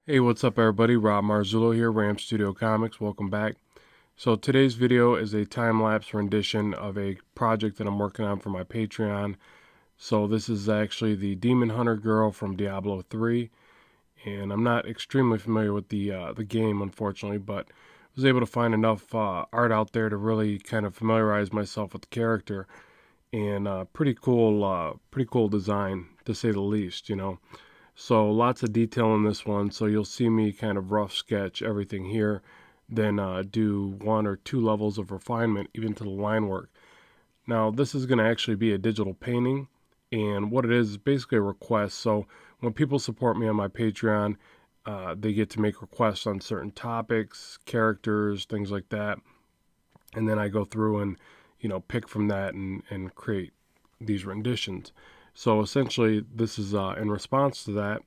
Hey, what's up everybody? Rob Marzullo here, Ram Studio Comics. Welcome back. So today's video is a time-lapse rendition of a project that I'm working on for my Patreon. So this is actually the Demon Hunter girl from Diablo 3, and I'm not extremely familiar with the game, unfortunately, but was able to find enough art out there to really kind of familiarize myself with the character, and pretty cool design to say the least, you know. So lots of detail in this one. So you'll see me kind of rough sketch everything here, then do 1 or 2 levels of refinement even to the line work. Now this is going to actually be a digital painting, and what it is basically a request. So when people support me on my Patreon, they get to make requests on certain topics, characters, things like that, and then I go through and pick from that and create these renditions. So essentially, this is in response to that,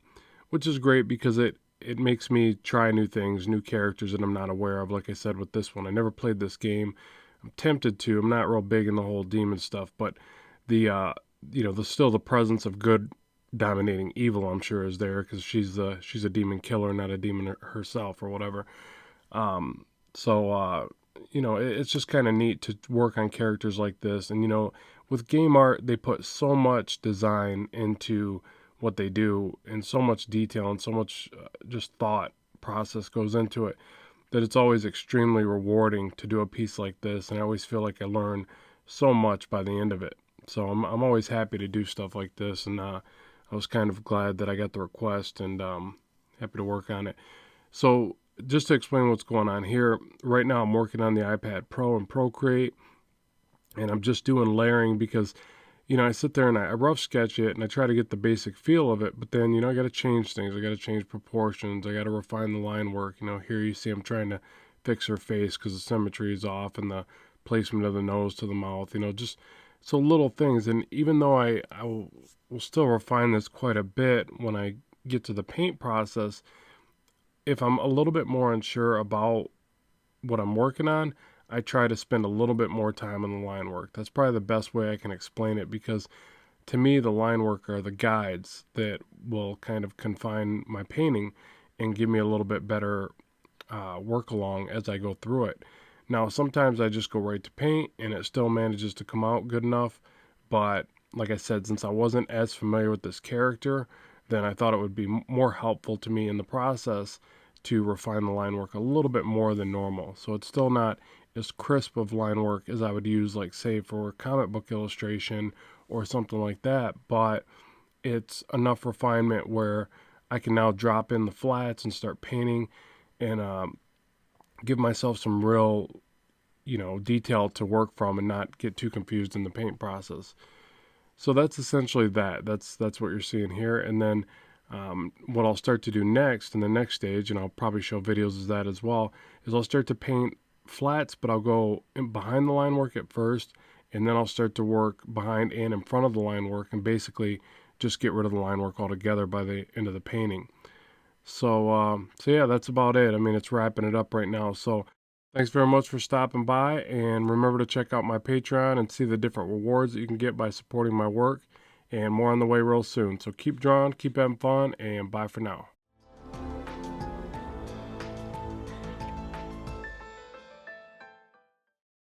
which is great because it makes me try new things, new characters that I'm not aware of. Like I said with this one, I never played this game. I'm tempted to. I'm not real big in the whole demon stuff, but the presence of good dominating evil, I'm sure, is there because she's a demon killer, not a demon herself or whatever. Um, so it's just kind of neat to work on characters like this. And with game art, they put so much design into what they do, and so much detail and so much just thought process goes into it, that it's always extremely rewarding to do a piece like this. And I always feel like I learn so much by the end of it. So I'm always happy to do stuff like this, and I was kind of glad that I got the request, and happy to work on it. So just to explain what's going on here, right now I'm working on the iPad Pro and Procreate, and I'm just doing layering because, I sit there and I rough sketch it and I try to get the basic feel of it, but then, I got to change things. I got to change proportions. I got to refine the line work. Here you see I'm trying to fix her face because the symmetry is off and the placement of the nose to the mouth, just so little things. And even though I will still refine this quite a bit when I get to the paint process, if I'm a little bit more unsure about what I'm working on, I try to spend a little bit more time on the line work. That's probably the best way I can explain it, because to me, the line work are the guides that will kind of confine my painting and give me a little bit better work along as I go through it. Now, sometimes I just go right to paint and it still manages to come out good enough. But like I said, since I wasn't as familiar with this character, then I thought it would be more helpful to me in the process to refine the line work a little bit more than normal. So it's still not as crisp of line work as I would use, like, say, for comic book illustration or something like that. But it's enough refinement where I can now drop in the flats and start painting, and give myself some real, detail to work from and not get too confused in the paint process. So that's essentially that. That's what you're seeing here. And then what I'll start to do next in the next stage, and I'll probably show videos of that as well, is I'll start to paint flats, but I'll go behind the line work at first, and then I'll start to work behind and in front of the line work, and basically just get rid of the line work altogether by the end of the painting. So yeah, that's about it. I mean, it's wrapping it up right now. So thanks very much for stopping by, and remember to check out my Patreon and see the different rewards that you can get by supporting my work, and more on the way real soon. So keep drawing, keep having fun, and bye for now.